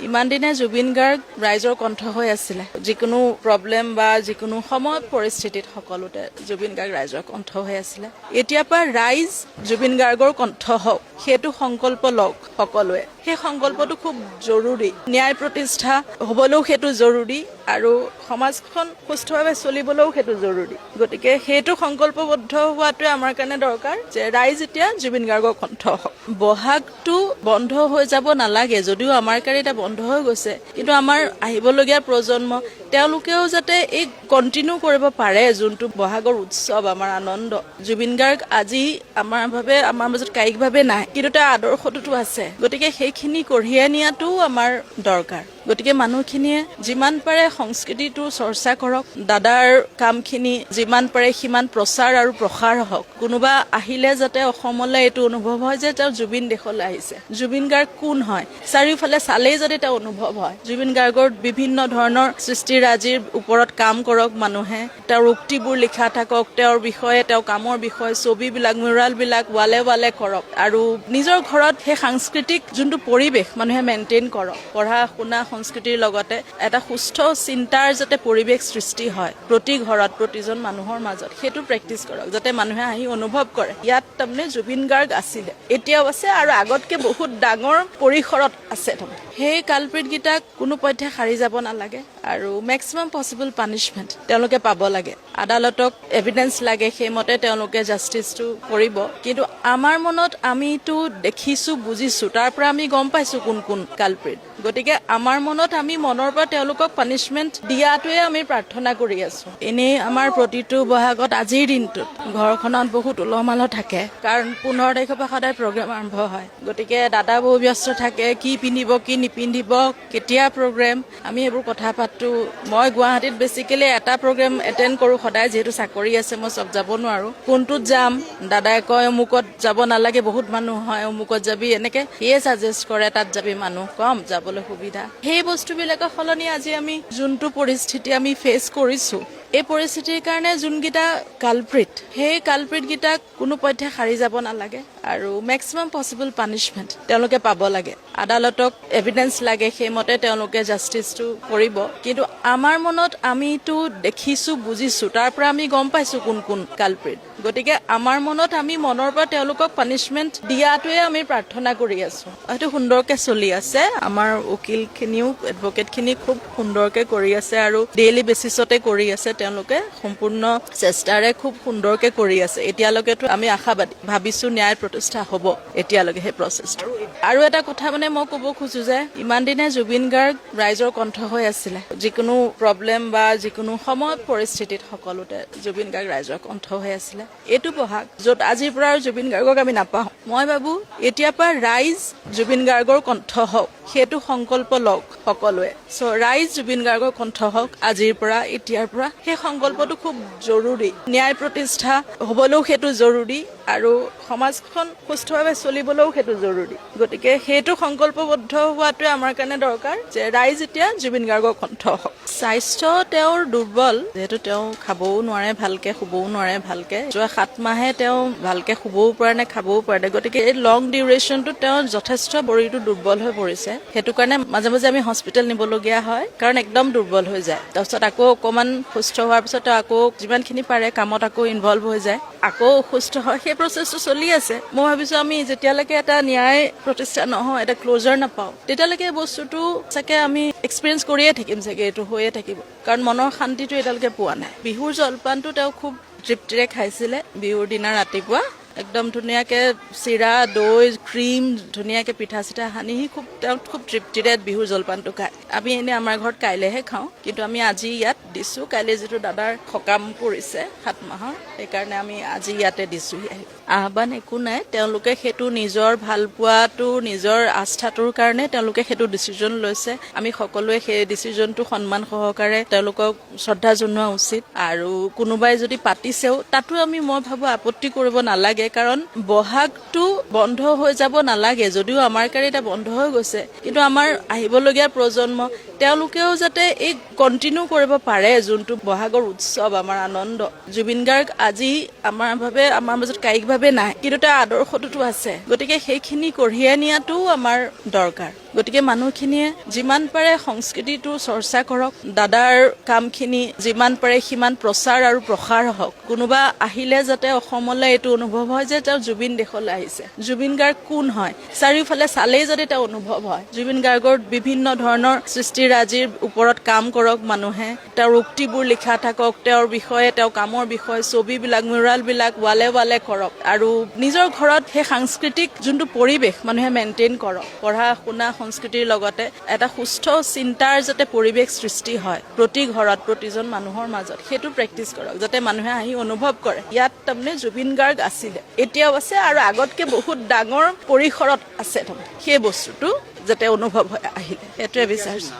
ইমান দিনে জুবিন গাৰ্গ ৰাইজৰ কণ্ঠ হৈ আছিলে যিকোনো প্ৰব্লেম বা যিকোনো সময় পৰিস্থিতিত সকলোতে জুবিন গাৰ্গ ৰাইজৰ কণ্ঠ হৈ আছিলে এতিয়াৰ পৰা ৰাইজ জুবিন গাৰ্গৰ কণ্ঠ হওক সেইটো সংকল্প লওক সকলোৱে সেই সংকল্পটো খুব জৰুৰী ন্যায় প্ৰতিষ্ঠা হ'বলৈও সেইটো জৰুৰী আৰু সমাজখন সুস্থভাৱে চলিবলৈও সেইটো জৰুৰী গতিকে সেইটো সংকল্পবদ্ধ হোৱাটোৱে আমাৰ কাৰণে দৰকাৰ যে ৰাইজ এতিয়া জুবিন গাৰ্গৰ কণ্ঠ হওক বহাগটো বন্ধ হৈ যাব নালাগে যদিও আমাৰ কাৰণে এটা বন্ধ হৈ গৈছে কিন্তু আমাৰ আহিবলগীয়া প্ৰজন্ম তেওঁলোকেও যাতে এই কন্টিনিউ কৰিব পাৰে যোনটো বহাগৰ উৎসৱ আমাৰ আনন্দ জুবিন গাৰ্গ আজি আমাৰ মাজত কায়িকভাৱে নাই কিন্তু তাৰ আদৰ্শটোতো আছে গতিকে সেইখিনি কঢ়িয়াই নিয়াটো আমাৰ দৰকাৰ গতিকে মানুহখিনিয়ে যিমান পাৰে সংস্কৃতিটো চৰ্চা কৰক দাদাৰ কামখিনি যিমান পাৰে সিমান প্ৰচাৰ আৰু প্ৰসাৰ হওক কোনোবা আহিলে যাতে অসমলৈ এইটো অনুভৱ হয় যে তেওঁ জুবিন দেশলৈ আহিছে জুবিন গাৰ্গ কোন হয় চাৰিওফালে চালেই যাতে তেওঁ অনুভৱ হয় জুবিন গাৰ্গৰ বিভিন্ন ধৰণৰ সৃষ্টিৰাজিৰ ওপৰত কাম কৰক মানুহে তেওঁৰ উক্তিবোৰ লিখা থাকক তেওঁৰ বিষয়ে তেওঁৰ কামৰ বিষয়ে ছবিবিলাক মিউৰালবিলাক ৱালে ৱালে কৰক আৰু নিজৰ ঘৰত সেই সাংস্কৃতিক যোনটো পৰিৱেশ মানুহে মেইনটেইন কৰক পঢ়া শুনা সংস্কৃতিৰ লগতে এটা সুস্থ চিন্তাৰ যাতে পৰিৱেশ সৃষ্টি হয় প্ৰতি ঘৰত প্ৰতিজন মানুহৰ মাজত সেইটো প্ৰেক্টিচ কৰক যাতে মানুহে আহি অনুভৱ কৰে ইয়াত তাৰমানে জুবিন গাৰ্গ আছিলে এতিয়াও আছে আৰু আগতকে বহুত ডাঙৰ পৰিসৰত আছে সেই কালপ্ৰিটকেইটাক কোনো পধ্যে সাৰি যাব নালাগে আৰু মেক্সিমাম পচিবল পানিছমেণ্ট তেওঁলোকে পাব লাগে আদালতক এভিডেন্স লাগে সেইমতে তেওঁলোকে জাষ্টিছটো কৰিব কিন্তু আমাৰ মনত আমিতো দেখিছো বুজিছো তাৰ পৰা আমি গম পাইছো কোন কোন কালপ্ৰিট গতিকে আমাৰ মনত আমি মনৰ পৰা তেওঁলোকক পানিছমেণ্ট দিয়াটোৱে আমি প্ৰাৰ্থনা কৰি আছো এনেই আমাৰ প্ৰতিটো বহাগত আজিৰ দিনটোত ঘৰখনত বহুত উলহ-মালহ থাকে কাৰণ 15 তাৰিখৰ পৰা সদায় প্ৰগ্ৰেম আৰম্ভ হয় গতিকে দাদা বহু ব্যস্ত থাকে কি পিন্ধিব কি নিপিন্ধিব কেতিয়া প্ৰগ্ৰেম আমি এইবোৰ কথা পাতো মই গুৱাহাটীত বেছিকেলি এটা প্ৰগ্ৰেম এটেণ্ড কৰো সদায় যেহেতু চাকৰি আছে মই সব যাব নোৱাৰো কোনটোত যাম দাদাই কয় অমুকত যাব নালাগে বহুত মানুহ হয় অমুকত যাবি এনেকে সিয়ে সাজেষ্ট কৰে তাত যাবি মানুহ কম যাবলৈ সুবিধা সেই বস্তুবিলাকৰ সলনি আজি আমি যোনটো পৰিস্থিতি আমি ফেচ কৰিছো এই পৰিস্থিতিৰ কাৰণে যোনকেইটা কালপ্ৰিট সেই কালপ্ৰিটকেইটাক কোনো পধ্যে সাৰি যাব নালাগে আৰু মেক্সিমাম পচিবল পানিছমেণ্ট তেওঁলোকে পাব লাগে আদালতক এভিডেন্স লাগে সেইমতে তেওঁলোকে জাষ্টিছটো কৰিব কিন্তু আমাৰ মনত আমিতো দেখিছো বুজিছো তাৰ পৰা আমি গম পাইছো কোন কোন কালপ্ৰিট গতিকে আমাৰ মনত আমি মনৰ পৰা তেওঁলোকক পানিছমেণ্ট দিয়াটোৱে আমি প্ৰাৰ্থনা কৰি আছো এইটো সুন্দৰকে চলি আছে আমাৰ উকিলখিনিও এডভকেটখিনি খুব সুন্দৰকে কৰি আছে আৰু ডেইলি বেচিছতে কৰি আছে তেওঁলোকে সম্পূৰ্ণ চেষ্টাৰে খুব সুন্দৰকে কৰি আছে এতিয়ালৈকেতো আমি আশাবাদী ভাবিছো ন্যায় প্ৰতিষ্ঠা হ'ব এতিয়ালৈকে সেই প্ৰচেছটো আৰু এটা কথা মানে মই ক'ব খোজো যে ইমান দিনে জুবিন গাৰ্গ ৰাইজৰ কণ্ঠ হৈ আছিলে যিকোনো প্ৰব্লেম বা যিকোনো সময় পৰিস্থিতিত সকলোতে জুবিন গাৰ্গ ৰাইজৰ কণ্ঠ হৈ আছিলে এইটো বহাগ য'ত আজিৰ পৰা জুবিন গাৰ্গক আমি নাপাওঁ মই ভাবো এতিয়াৰ পৰা ৰাইজ জুবিন গাৰ্গৰ কণ্ঠ হওক সেইটো সংকল্প লওক সকলোৱে ৰাইজ জুবিন গাৰ্গৰ কণ্ঠ হওক আজিৰ পৰা এতিয়াৰ পৰা সেই সংকল্পটো খুব জৰুৰী ন্যায় প্ৰতিষ্ঠা হ'বলৈও সেইটো জৰুৰী আৰু সমাজখন সুস্থভাৱে চলিবলৈও সেইটো জৰুৰী গতিকে সেইটো সংকল্পবদ্ধ হোৱাটোৱে আমাৰ কাৰণে দৰকাৰ যে ৰাইজ এতিয়া জুবিন গাৰ্গৰ কণ্ঠ হওক স্বাস্থ্য তেওঁৰ দুৰ্বল যেহেতু তেওঁ খাবও নোৱাৰে ভালকে শুবও নোৱাৰে ভালকে যোৱা 7 মাহে তেওঁ ভালকে শুবও পৰা নাই খাবও পৰা নাই গতিকে এই লং ডিউৰেশ্যনটো তেওঁ যথেষ্ট শৰীৰটো দুৰ্বল হৈ পৰিছে সেইটো কাৰণে মাজে মাজে আমি হস্পিটেল নিবলগীয়া হয় কাৰণ একদম দুৰ্বল হৈ যায় তাৰপিছত আকৌ অকমান সুস্থ হোৱাৰ পিছত আকৌ যিমানখিনি পাৰে কামত আকৌ ইনভলভ হৈ যায় আকৌ সুস্থ হয় সেই প্ৰচেছটো চলি আছে মই ভাবিছো আমি যেতিয়ালৈকে এটা ন্যায় প্ৰতিষ্ঠা নহয় এটা ক্লোজাৰ নাপাওঁ তেতিয়ালৈকে বস্তুটো চাগে আমি এক্সপিৰিয়েঞ্চ কৰিয়ে থাকিম চাগে এইটো হৈয়ে থাকিব কাৰণ মনৰ শান্তিটো এতিয়ালৈকে পোৱা নাই বিহুৰ জলপানটো তেওঁ খুব তৃপ্তিৰে খাইছিলে বিহুৰ দিনা ৰাতিপুৱা একদম ধুনীয়াকে চিৰা দৈ ক্ৰীম ধুনীয়াকে পিঠা চিঠা সানি তেওঁ খুব তৃপ্তিৰে বিহুৰ জলপানটো খায় আমি এনে আমাৰ ঘৰত কাইলেহে খাওঁ কিন্তু আমি আজি ইয়াত দিছো কাইলে যিটো দাদাৰ সকাম পৰিছে 7 মাহৰ সেইকাৰণে আমি আজি ইয়াতে দিছো আহ্বান একো নাই তেওঁলোকে সেইটো নিজৰ ভাল পোৱাটো নিজৰ আস্থাটোৰ কাৰণে তেওঁলোকে সেইটো ডিচিজন লৈছে আমি সকলোৱে সেই ডিচিজনটো সন্মান সহকাৰে তেওঁলোকক শ্ৰদ্ধা জনোৱা উচিত আৰু কোনোবাই যদি পাতিছেও তাতো মই ভাবো আপত্তি কৰিব নালাগে কাৰণ বহাগটো বন্ধ হৈ যাব নালাগে যদিও আমাৰ কাৰণে এটা বন্ধ হৈ গৈছে কিন্তু আমাৰ আহিবলগীয়া প্ৰজন্ম তেওঁলোকেও যাতে এই কন্টিনিউ কৰিব পাৰে যোনটো বহাগৰ উৎসৱ আমাৰ আনন্দ জুবিন গাৰ্গ আজি আমাৰ মাজত কায়িকভাৱে নাই কিন্তু তাৰ আদৰ্শটোতো আছে গতিকে সেইখিনি কঢ়িয়াই নিয়াটো আমাৰ দৰকাৰ গতিকে মানুহখিনিয়ে যিমান পাৰে সংস্কৃতিটো চৰ্চা কৰক, দাদাৰ কামখিনি যিমান পাৰে সিমান প্ৰচাৰ আৰু প্ৰসাৰ হওক। কোনোবা আহিলে যাতে অসমলৈ এইটো অনুভৱ হয় যে তেওঁ জুবিন দেশলৈ আহিছে, জুবিন গাৰ্গ কোন হয়, চাৰিওফালে চালেই যাতে তেওঁ অনুভৱ হয়। জুবিন গাৰ্গৰ বিভিন্ন ধৰণৰ সৃষ্টিৰাজিৰ ওপৰত কাম কৰক মানুহে, তেওঁৰ উক্তিবোৰ লিখা থাকক, তেওঁৰ বিষয়ে, তেওঁৰ কামৰ বিষয়ে ছবিবিলাক, মিউৰালবিলাক ৱালে ৱালে কৰক আৰু নিজৰ ঘৰত সেই সাংস্কৃতিক যোনটো পৰিৱেশ মানুহে মেইনটেইন কৰক। পঢ়া শুনা সংস্কৃতিৰ লগতে এটা সুস্থ চিন্তাৰ যাতে পৰিৱেশ সৃষ্টি হয় প্ৰতি ঘৰত, প্ৰতিজন মানুহৰ মাজত, সেইটো প্ৰেক্টিচ কৰক যাতে মানুহে আহি অনুভৱ কৰে ইয়াত তাৰমানে জুবিন গাৰ্গ আছিলে, এতিয়াও আছে আৰু আগতকে বহুত ডাঙৰ পৰিসৰত আছে। তাৰমানে সেই বস্তুটো যাতে অনুভৱ হয় আহিলে, সেইটোৱে বিচাৰিছোঁ।